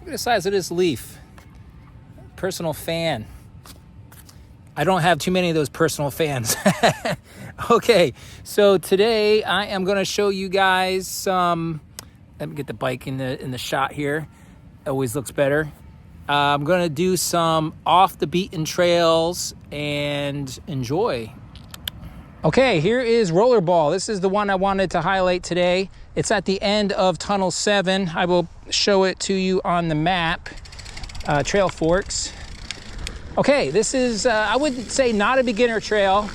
Look at the size of this leaf. Personal fan. I don't have too many of those personal fans. Okay, so today I am going to show you guys some. Let me get the bike in the shot here. Always looks better. I'm going to do some off the beaten trails and enjoy. Okay, here is Rollerball. This is the one I wanted to highlight today. It's at the end of Tunnel 7. I will show it to you on the map. Trail Forks. Okay, this is, I would say, not a beginner trail.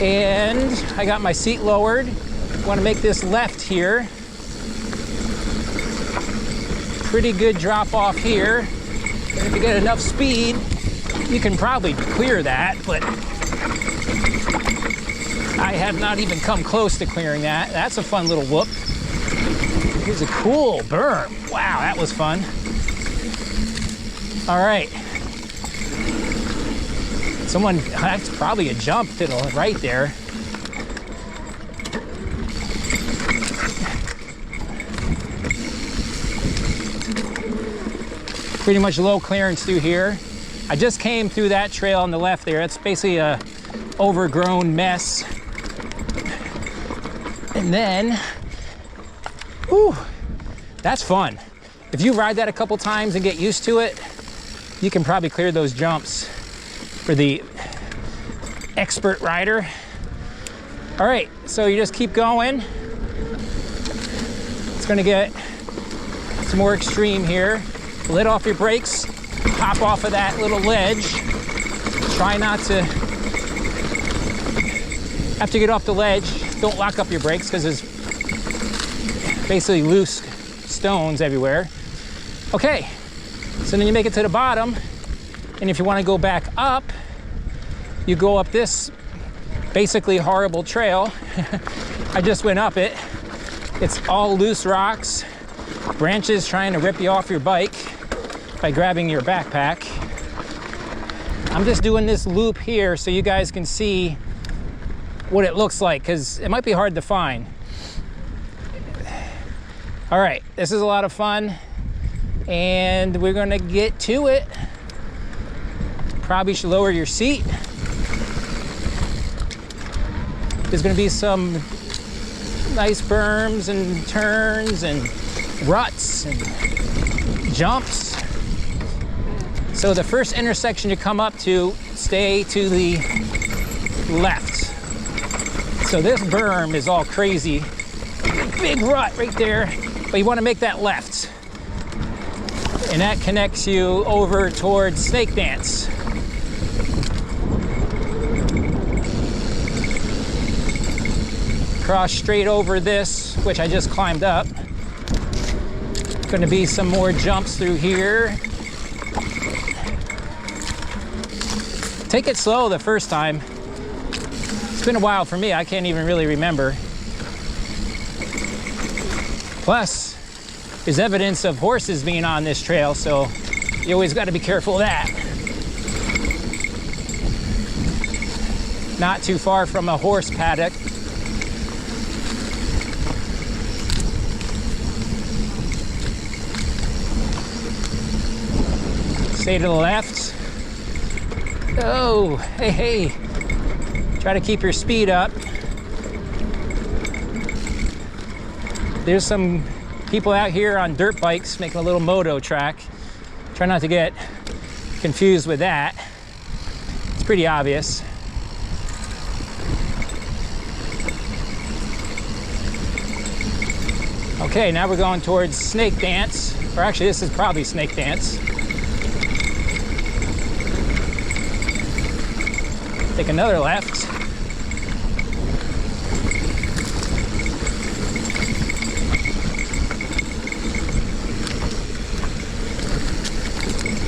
And I got my seat lowered. Want to make this left here. Pretty good drop off here. If you get enough speed, you can probably clear that, but I have not even come close to clearing that. That's a fun little whoop. Here's a cool berm. Wow, that was fun. All right. That's probably a jump to the right there. Pretty much low clearance through here. I just came through that trail on the left there. It's basically a overgrown mess. And then, whew, that's fun. If you ride that a couple times and get used to it, you can probably clear those jumps for the expert rider. All right, so you just keep going. It's gonna get some more extreme here. Let off your brakes, hop off of that little ledge. Try not to, after you get off the ledge, don't lock up your brakes because there's basically loose stones everywhere. Okay, so then you make it to the bottom, and if you want to go back up, you go up this basically horrible trail. I just went up it. It's all loose rocks, branches trying to rip you off your bike by grabbing your backpack. I'm just doing this loop here so you guys can see what it looks like, because it might be hard to find. All right, this is a lot of fun, and we're gonna get to it. Probably should lower your seat. There's gonna be some nice berms and turns and ruts and jumps. So the first intersection you come up to, stay to the left. So this berm is all crazy. Big rut right there, but you want to make that left. And that connects you over towards Snake Dance. Cross straight over this, which I just climbed up. Going to be some more jumps through here. Take it slow the first time. It's been a while for me. I can't even really remember. Plus, there's evidence of horses being on this trail, so you always got to be careful of that. Not too far from a horse paddock. Stay to the left. Oh, hey. Try to keep your speed up. There's some people out here on dirt bikes making a little moto track. Try not to get confused with that. It's pretty obvious. Okay, now we're going towards Snake Dance. Or actually, this is probably Snake Dance. Take another left.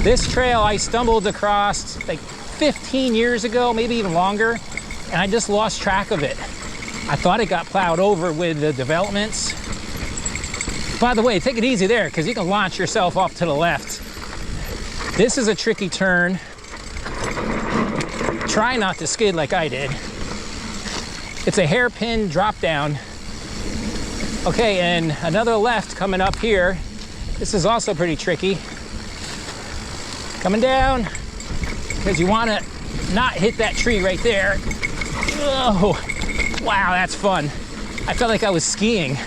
This trail I stumbled across like 15 years ago, maybe even longer, and I just lost track of it. I thought it got plowed over with the developments. By the way, take it easy there, because you can launch yourself off to the left. This is a tricky turn. Try not to skid like I did. It's a hairpin drop down. Okay, and another left coming up here. This is also pretty tricky. Coming down, because you want to not hit that tree right there. Oh, wow, that's fun. I felt like I was skiing.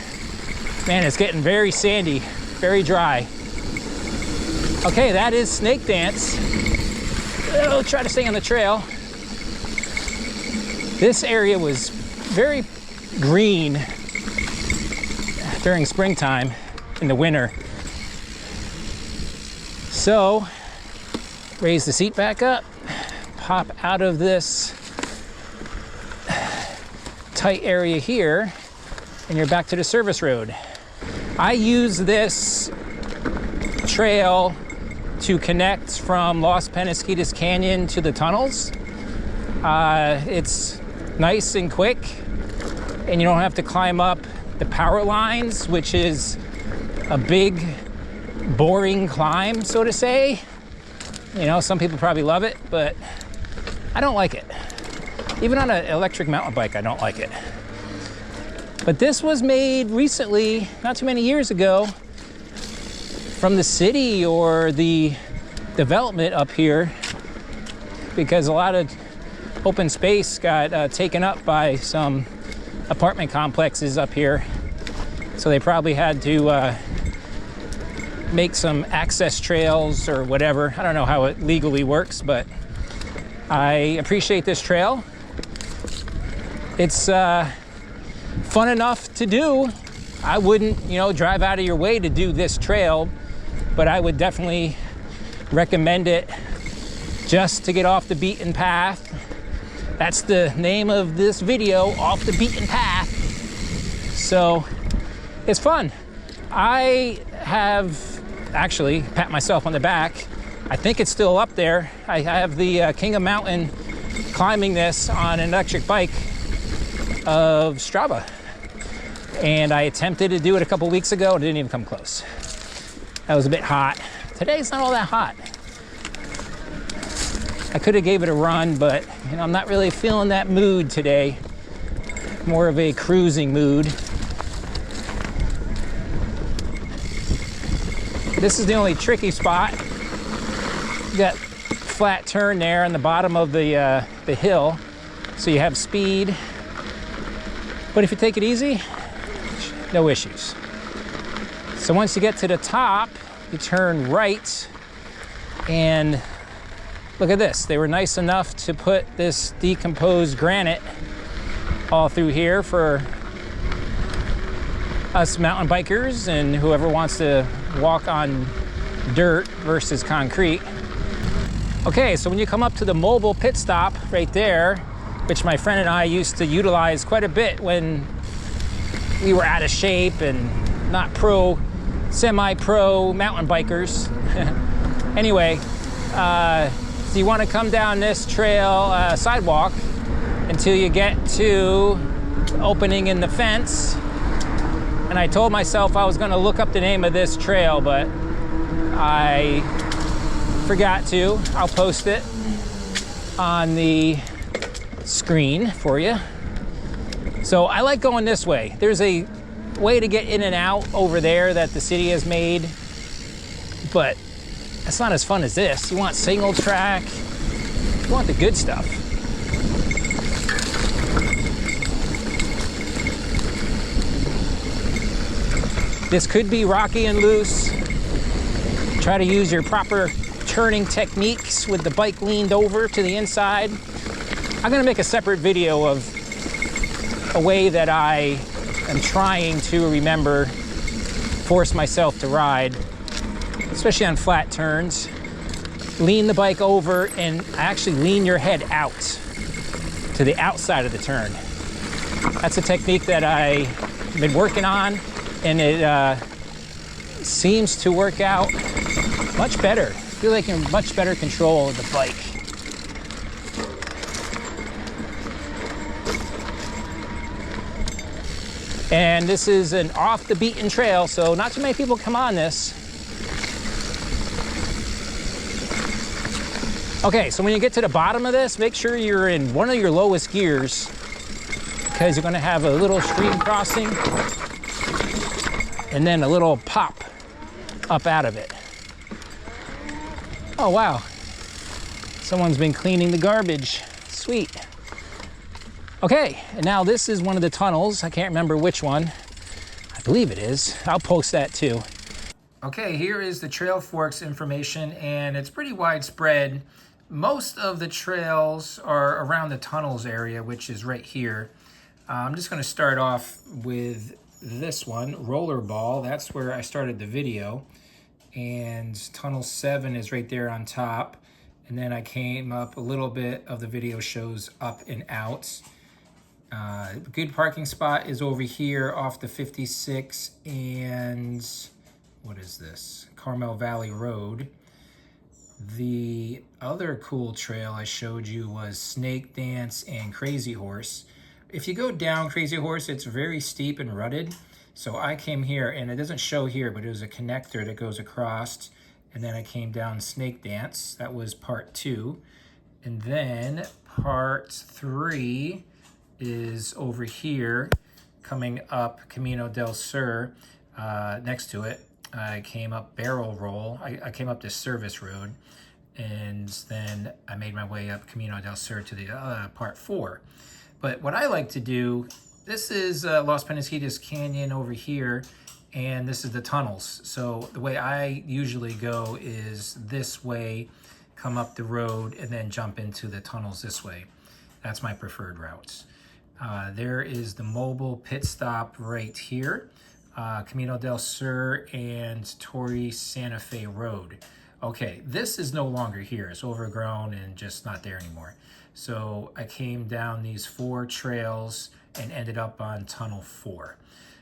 Man, it's getting very sandy, very dry. Okay, that is snake dance. Oh, try to stay on the trail. This area was very green during springtime, in the winter. So, raise the seat back up, pop out of this tight area here, and you're back to the service road. I use this trail to connect from Los Penasquitos Canyon to the tunnels. It's nice and quick, and you don't have to climb up the power lines, which is a big, boring climb, so to say. You know, some people probably love it, but I don't like it. Even on an electric mountain bike, I don't like it. But this was made recently, not too many years ago, from the city or the development up here, because a lot of open space got taken up by some apartment complexes up here. So they probably had to make some access trails or whatever. I don't know how it legally works, but I appreciate this trail. It's fun enough to do. I wouldn't, you know, drive out of your way to do this trail, but I would definitely recommend it just to get off the beaten path. That's the name of this video, Off the Beaten Path. So it's fun. I have actually pat myself on the back. I think it's still up there. I have the King of Mountain climbing this on an electric bike of Strava. And I attempted to do it a couple weeks ago. It didn't even come close. That was a bit hot. Today's not all that hot. I could have gave it a run, but you know, I'm not really feeling that mood today. More of a cruising mood. This is the only tricky spot. You got flat turn there on the bottom of the hill, so you have speed. But if you take it easy, no issues. So once you get to the top, you turn right, and look at this. They were nice enough to put this decomposed granite all through here for us mountain bikers and whoever wants to walk on dirt versus concrete. Okay, so when you come up to the mobile pit stop right there, which my friend and I used to utilize quite a bit when we were out of shape and not semi-pro mountain bikers. Anyway, so you want to come down this trail sidewalk until you get to the opening in the fence. And I told myself I was going to look up the name of this trail, but I forgot to. I'll post it on the screen for you. So I like going this way. There's a way to get in and out over there that the city has made, but it's not as fun as this. You want single track, you want the good stuff. This could be rocky and loose. Try to use your proper turning techniques with the bike leaned over to the inside. I'm gonna make a separate video of a way that I am trying to remember, force myself to ride, especially on flat turns. Lean the bike over and actually lean your head out to the outside of the turn. That's a technique that I've been working on, and it seems to work out much better. I feel like you're in much better control of the bike. And this is an off the beaten trail, so not too many people come on this. Okay, so when you get to the bottom of this, make sure you're in one of your lowest gears, because you're gonna have a little stream crossing. and then a little pop up out of it. Oh, wow. Someone's been cleaning the garbage. Sweet. Okay, and now this is one of the tunnels. I can't remember which one. I believe it is. I'll post that too. Okay, here is the trail forks information, and it's pretty widespread. Most of the trails are around the tunnels area, which is right here. I'm just going to start off with this one, Rollerball. That's where I started the video. And Tunnel 7 is right there on top. And then I came up a little bit of the video shows up and out. A good parking spot is over here off the 56 and what is this? Carmel Valley Road. The other cool trail I showed you was Snake Dance and Crazy Horse. If you go down Crazy Horse, it's very steep and rutted. So I came here, and it doesn't show here, but it was a connector that goes across. And then I came down Snake Dance. That was part 2. And then part 3 is over here, coming up Camino del Sur. Next to it, I came up Barrel Roll. I came up this service road. And then I made my way up Camino del Sur to the part 4. But what I like to do, this is Los Penasquitos Canyon over here, and this is the tunnels. So the way I usually go is this way, come up the road, and then jump into the tunnels this way. That's my preferred routes. There is the mobile pit stop right here, Camino del Sur and Torrey Santa Fe Road. Okay, this is no longer here. It's overgrown and just not there anymore. So I came down these 4 trails and ended up on Tunnel 4.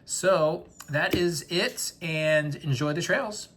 So that is it, and enjoy the trails.